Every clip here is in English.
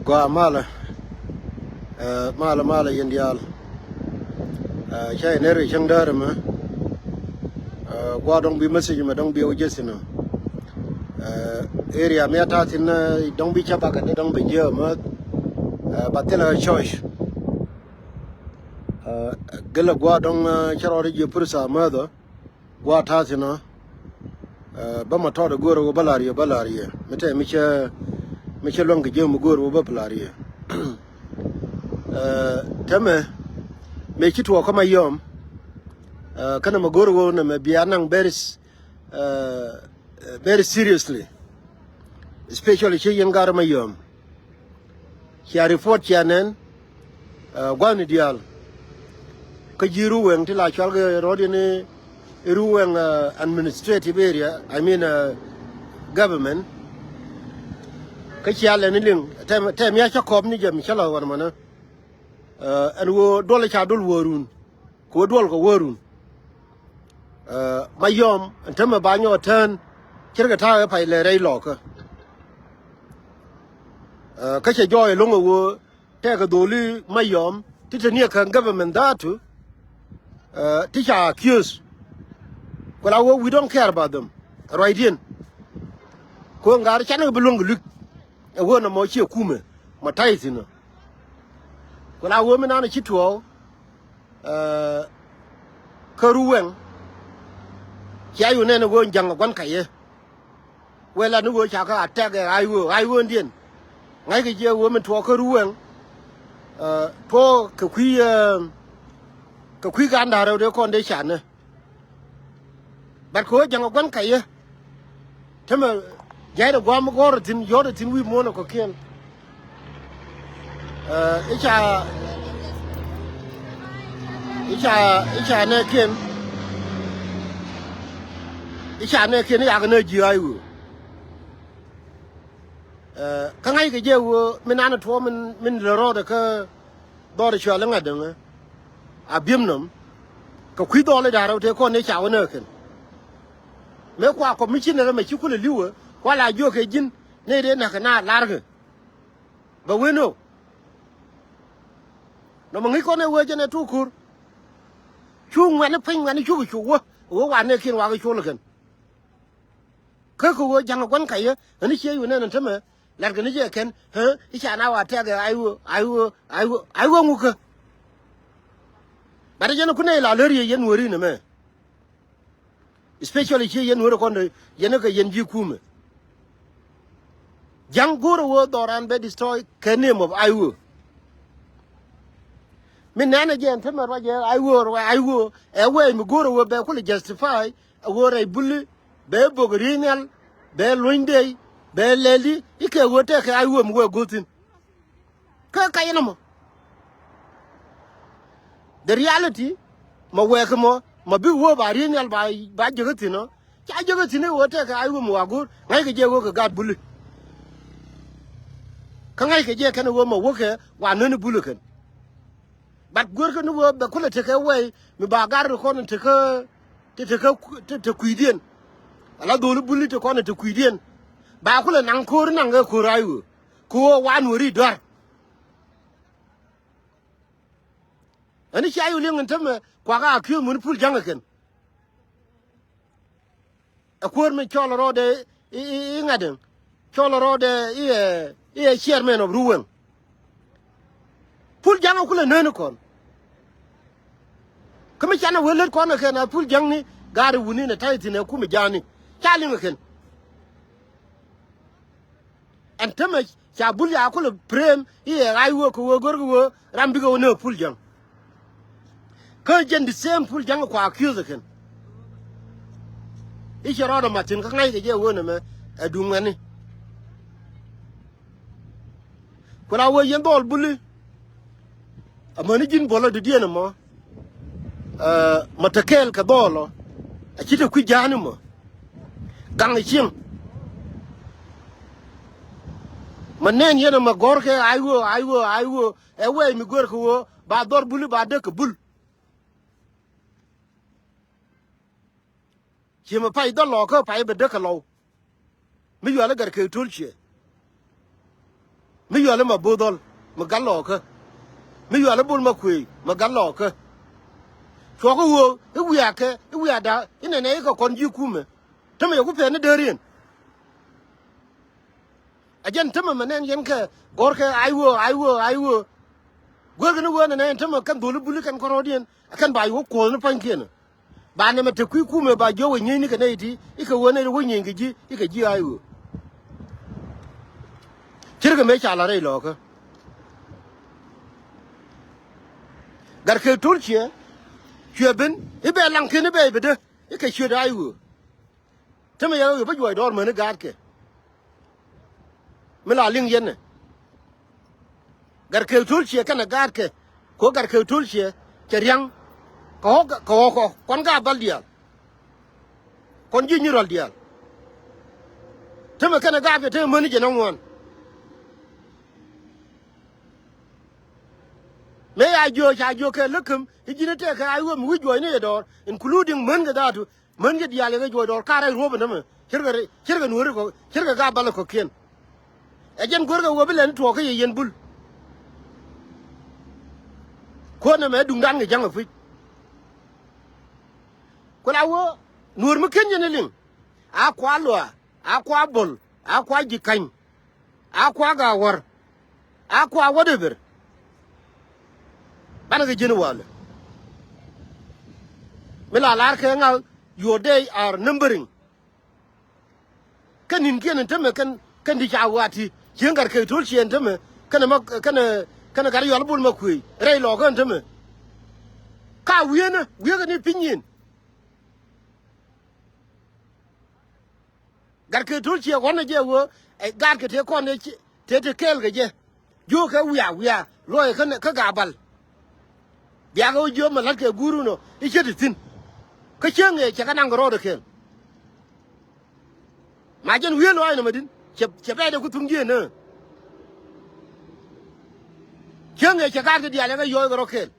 Gua mala Yiɛn Diaal chai nere chang dar ma gua dong bi message ma dong bi ojesino area me ta tin dong bi chapa ka dong bi je ma batela choice gela gua dong charo je pursa ma do gua ta tin ba ma to de goro balari mete mi che long je mu goro ba balari teme me kitwa kama yom kana magoro na me bianang very seriously, especially che yengar ma yom kia report chanen gwani Diaal ka jiru wen tila chalga rodini ruwen administrative area, I mean government ka chiale ni ling tem ya chakob ni jam chala war mana and wo dole cha dul worun ko dol ko worun mayom antama banyo tan kirga ta pa le rei lo ka che joy longo wo te ka doli mayom titania kan government datu teacher accused well we don't care about them right in ko ngar chana bulung luk e wona mo che kume ma taizina well wo me na chitwo karuwen ya yu ne go jang gwan kaye wela no go cha ka attack ai wo ndien ngai ke je wo me to karuwen to ka kwi ga ndaro de kon de chan but ko jang gwan kaye tama jai da gwam goro tin yoda tin wi mo ko ken icha ne ken ya ga ne ji ayu ka ngai ke je wo minana to min le ro da ka do de chwa la ngadang a bimnam ka kwi do le da ro te ko ne cha wo ne ken me kwa ko mi chin me chi ku le liwo wala jo ke jin ne de na kana larga ba weno no mangi ko ne wo je ne tu kur chu ngwan pin ngwan chu chu wo wa ne kin wa ga chu le ken ka ko wo jang gwan kai ne che yu ne na tama larga ne je ken icha na wa ta ga aiwo ngu ka ba de ne ku ne la le ye Nueri ne me especially che Yiɛn Nueri kon de yene ka yen ji kume jang goro wo doran be destroy kenem of aiwo min nana je tama ro je aiwo e we mi goro wo be ko justify wo re bulli be bogrinal be luinde be leli ike wo te ka aiwo mi wo gotin ka yena mo the reality ma we ko mo ma bi wo ba rinal ba jogoti no cha jogoti ne wo te ka aiwo mi wa gur ngai ke je wo ka gad bulli ka ngai ke je kan wo ma wo ke wa no ni bulli kan but gor ko no wo be ko le te ka we mi ba gar ko no te ka te kuidien ala do lu bulli te ko no te kuidien ba ko le nan ko nan ga ko rayu ko wa Nueri dor ani cha yu lingen tama kwa ga kyu mun pul janga ken a ko me cholo rode ngaden cholo rode chairman of ruwen pul janga ko le nene kon kama chana welet ko na ken pul jang ni gari wuni na tayti ne kuma jani chali ken and tama cha bul ya ko le prem aiwo ko wo gor ko rambi ko no pul jang ka jen the same pul jang ko accuse ken ichi rodo matin ka ngai je wona me adungani kula wo yen dol bulli amani jin bolo de diena mo matakel ka dolo a chita ku jani mo gang chim manen yena ma gorke aiwo e we mi gorko wo ba dor bulli ba de ka bul chima pai do lo ko pai be de ka lo mi yo la gar ke tulche mi yo le ma bodol ma gallo ka mi yo le bul ma kwe ma gallo ka cho ko wo e wi ake e wi ada ine ne ko kon ji kume tama yo ku pe ne derin ajen tama manen yen ka gor ka aiwo gor ga ne wo ne tama kan dolu bulu kan ko rodien kan ba yo ko ne pan ken ba ne ma te ku kume ba jo we nyi ni ka ne ti ika wo ne wo nyi ngi ika ji aiwo kirga me cha la re lo ka gar ke tulche ben ibe lang ken be be de ika chue da aiwo tama yo ba jo dor me ne gar ke mila ling yen gar ke tulche kana gar ke ko gar ke tulche cheryang ko kon ga bal dial kon ji nyirol dial tama kana gar ke te mani je non won me ya jo ke lukum hijine te ka ayo mu jo ne dor including man ga datu man ga dial ga jo dor kara roba na me kirga nuori ko kirga ga bal ko ken ajen gorga wo bilen to ko yen bul ko na me dung dan ga jang fi ko la wo nur mu ken yen ling a kwa lo a kwa bol a kwa jikan a kwa ga war a kwa whatever bana ga jenu wala mila lar ke ngal your day are numbering kanin ken teme kan di jawati jengar ke tul chen teme kana gar yol bul makui rei lo kan teme ka wiena wiega ni pinyin gar ke tul che wona je wo gar ke te kon te kel ge je jo ka wiya lo ka ga bal biya ga jo ma ke guru no i che tin ka chenge che kana ngoro de kel ma jen wielo ay no madin che be de ku tungie ne chenge che gar ke dia le ga yo goro kel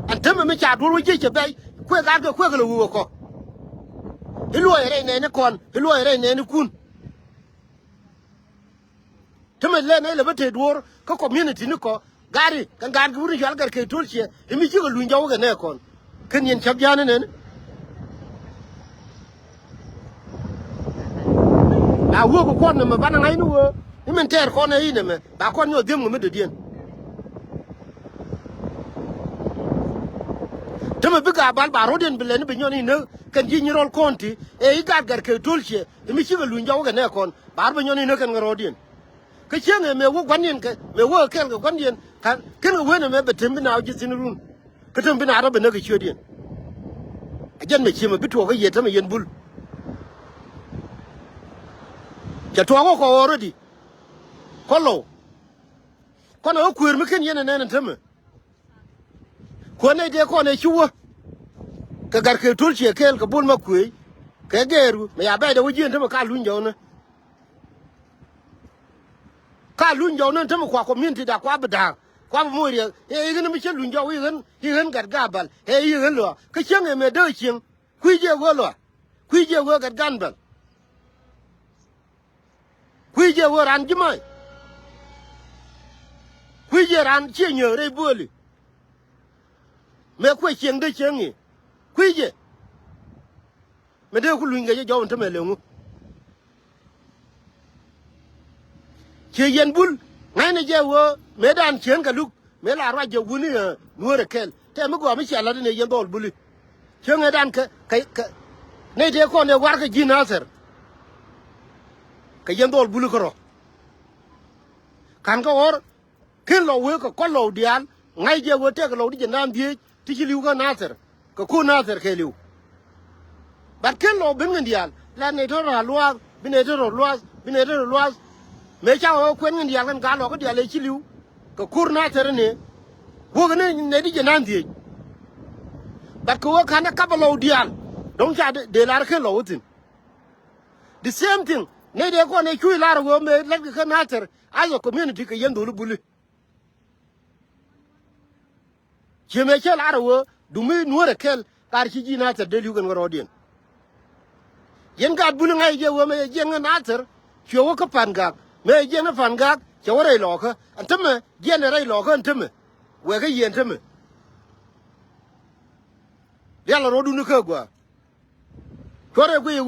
anteme me cha duro je che be ku gar ke ku ga lo ko ilo ere ne kon ilo ere ne kun teme le ne le bete dur ko community ni ko gari kan gar ku ri gar ke tulche imi ji ko lu njaw ga ne kon ken yen chab jana ne a wo ko kon me bana ngai no wo imen ter kon e ne me ba kon yo dem me de dien teme biga bal ba roden bilen be nyoni ne kan ji nyirol konti e gar ke tulche imi ji ko lu njaw ga ne kon ba be nyoni ne kan rodien ke chenge me wo gwanin ke me wo kel ga gwanin kan ken ga wena me betem bina ji sinurun ke tem bina arabe ne ga chodien ajen me chima bito ga yeta me yen bul ja to ko already kollo kono ku me ken yen ne teme ko ne de ko ne chuwa ka gar ke tulche kel ka bul ma ku ke geru me ya ba de wujin teme ka lunjo ne ka lunjo non tamo kwa community da kwa bada kwa moria e ngene mi che lunjo wi hen gar gabal e hen lo ka chenge me do chin kuije go lo kuije go gar ganbal kuije go ran jimai kuije ran che nyo re boli me ku chen de chengi kuije me de ku lunga je jo ntame lengu che yen bul ngai ne je wo me dan chen ka luk me la ra je wuni nuore kel te me go mi chala ne yen dol buli chen e dan ka ne de ko ne war ka jinaser ka yen dol buli ko kan ka or ken lo we ko lo dial ngai je wo te ko lo di nan die ti ji liu ka naser ko naser ke liu bat ken lo ben dial la ne to ra luas bine to luas me cha o kwen ngi ya kan ga lo ko dia le chiliu ko kurna tere ne wo ne di janan di ba ko kan ka ba lo dial don cha de la ke lo tin the same thing ne de ko ne chui la ro me le ka na tere ayo community ke yendo lu bulu je me cha la ro du mi nuore kel kar chi ji na tere de lu kan ro dien yen ga bulu ngai je wo me je na tere cho wo ka pan ga me je na fan gak che wore lo ka antame je na rai lo ka antame we ga yen tame ya la rodu nu ka gwa chore ku yi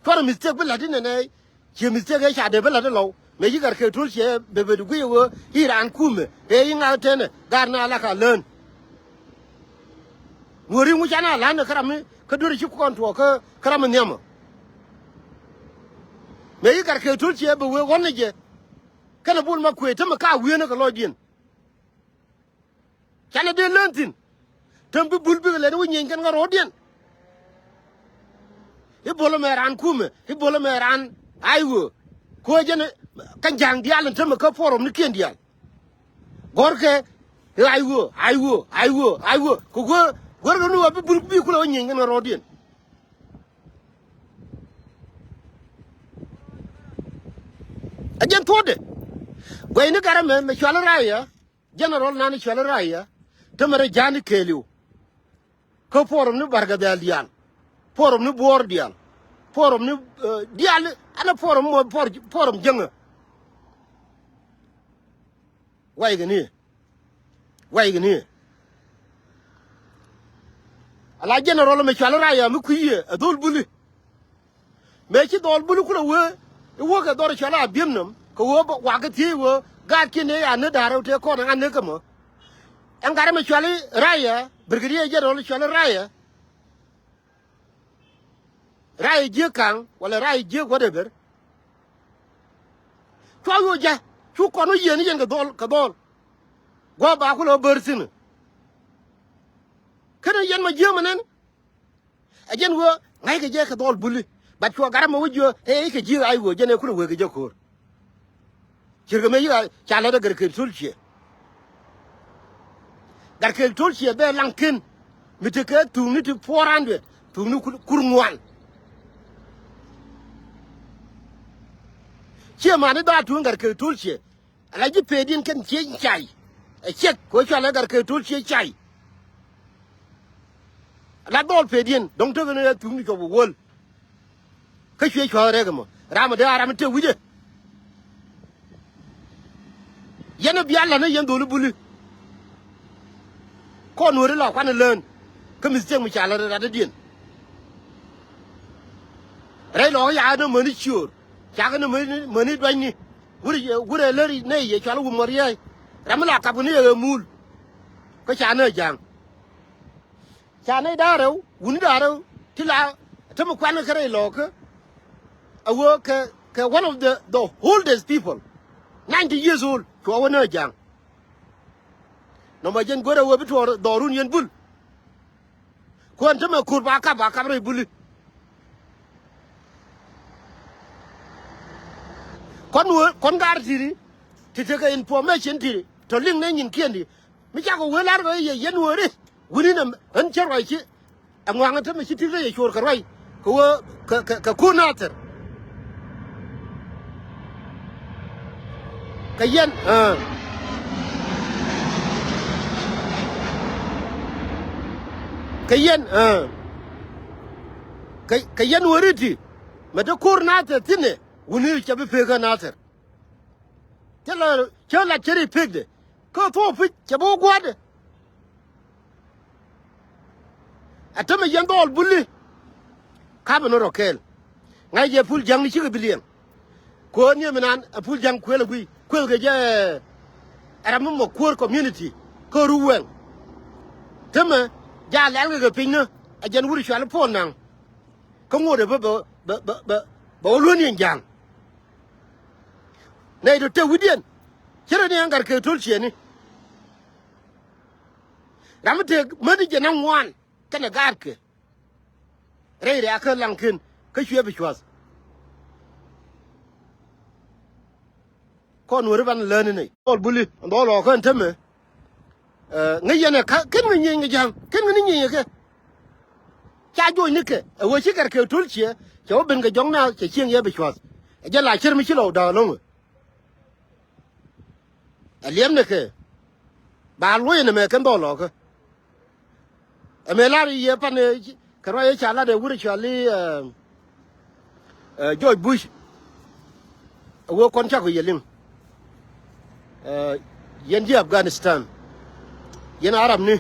chore mistake bela din ne che mistake ga sha de bela de lo me yi gar ke tul che be be ku yi iran kume e yi nga tene gar na la ka len Nueri mu chana la na karami ka dure chi kon to ka karama nyama me yi gar ke tul che be we wonne je kana bul ma kwe tama ka wiye na ka lodin kana de lentin tam bi bul bi le wu nyen kan ga rodien e bolo me ran kume e bolo me ran aywo ko jene kan jang dial tama ka forum ni ken dial gorke aywo ko gor no wa bi bul bi ko nyen kan rodien ajen tode goy ni garame me chala raya general nani chala raya tamare jani keliu ko forum ni barga dial forum ni bor dial forum ni dial ana forum mo forum jenga way gani ala general me chala raya mi kuye adol buli me ci dol buli ko wo ga dor chala bimnam ko wo wa ga ti wo ga kine ya ne daro te ko na ne kamo en gara me chala raya brigadier general chala raya je kan wala raya je whatever to yo ja chu ko no yeni yen ga dol go ba ko lo bersin kana yen ma je manen ajen wo ngai ga je ka dol buli bat ko gara ma wujo e ke ji ay wo jene ko we ga je ko jirga me ya chala da gar ke sulche gar ke sulche be lankin miteke tu ni ti 400 tu ni kurngwan che ma ni da tu gar ke sulche ala ji pedin kan che chai e che ko chala gar ke sulche chai la dol pedin donc to ne tu ni ko wol ka chwe chore ga mo rama de arama te wuje yana bialla ne yan dolu bulu ko Nueri la kwana len ka mistake mu chala da din rai lo ya no mani chur cha ga no mani dwani gure leri ne ye chala wu moriya ramla ka bu ne ye mul ko cha ne jang cha ne daro wuni daro tila tamu kwana kare lo ka awo ka one of the oldest people 90 years old to our jang no ma jen gore wo bi to dorun yen bul ko antama kur ba ka re bul kon gar tiri ti te ka information tiri to ling ne nyin kendi mi cha ko welar go ye yen wore wuni na an charwa ki angwanga tama ki tiri ye chor karwai ko ka kunater kayen kayen wariti mata kur nata tine wuni chabe pega nata chala cheri pegde ko to pi chabo gwade atama yandol bulli kabe no rokel ngai je pul jang ni chiga bilien ko ni menan pul jang kwela gui kwel ga je aramu mo kur community ko ruwen tama ja lal ga pinno ajen wuri shwal po nang ko ngode ba lu ni jang nay do te wudien chere ni angar ke tul cheni ramte madi je nan wan kana garke re aka lankin ka shwe bi shwas ko Nueri ban lene ne ol buli ndo lo ko nteme ngiyene ka ken ngi ngi jang ken ngi ngi ke cha jo ni ke wo shi kar ke tul che cho ben ga jong na che chieng ye bi shwas je la cher mi chi lo da lo aliem ne ke ba lu ne me ken do lo ko me la ye pan ka ro ye cha la de wuri cha li George Bush wo kon cha ko yeling yen di Afghanistan yen Arab ni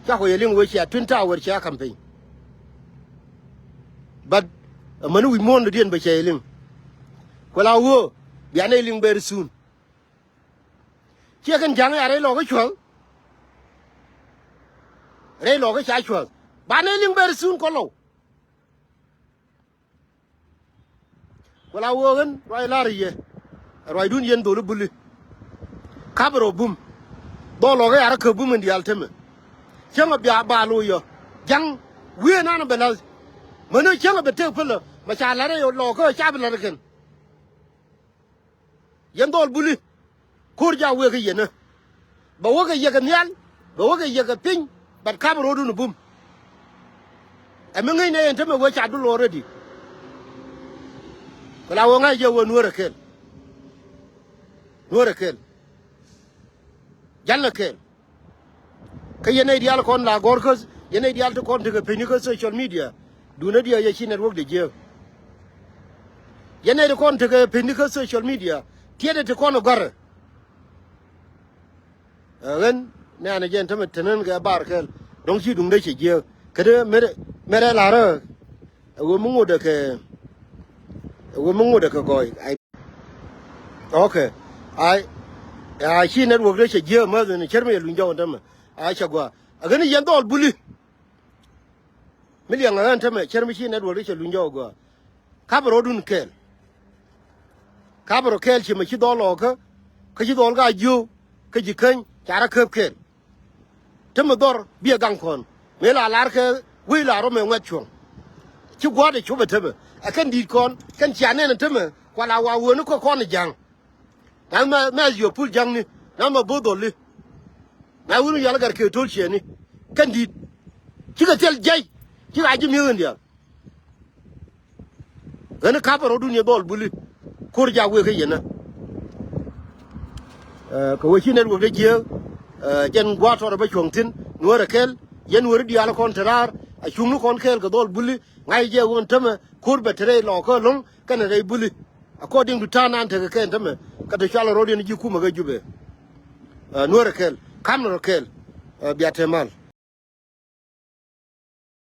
cha ko yeling wo cha twin tower cha campaign but manu wi mon dien ba cha yeling ko la wo ya ne ling ber sun che kan jang ya re lo ko chwal re lo ko cha chwal ba ne ling ber sun ko lo ko la wo gan roi la ri ye roi dun yen do lu buli kabro bum do lo ga ya ka bum ndi alteme chenga bia ba lo yo jang we na na bela manu chenga bete pelo ma cha la re yo lo ko cha bela ken yen do buli kur ja we ga yena ba wo ga ye ga nyal ba wo ga ye ga pin ba kabro dun bum e me ngai ne ente me wo cha du lo already ko la wo ngai je wo nuere kel jalla kel ka yene dial kon la gorkos yene dial to kon de peniko social media du na dia ye chi network de je yene de kon de peniko social media tiede de kon gar ren ne ana jen tamet tenen ga bar kel dong chi dung de chi je kede mere la re wo mungu de ke goy ai okay ai chi network de chi je ma ne cherme lu njaw ndam ai chagwa agani yen dol buli million ran tame cherme chi network de chi lu njaw go kabro dun kel kabro kel chi ma chi dolo ka chi dol ga ju ka ji kan chara kep kel tame dor bi gang kon me la lar ke wi la ro me ngwa chung chi gwa de chu betebe akan di kon kan chane ne tame kwa la wa wo ne ko kon jang na ma yo pul jang ni na ma bodoli na wunu yalla gar ke tol cheni kan di ci ga tel jay ci ga ji mi ndia gana ka baro dunya dol buli kur ja we ke yena ko we chine wo de je jen gwato ba chongtin nuere kel yen wori di ala kontrar a chunu kon kel ga dol buli ngai je won tama kur betre lo ko long kan re buli according to tanan te ke tama ka de chala rodin ji kuma ga jube nuere kel kamno kel biatemal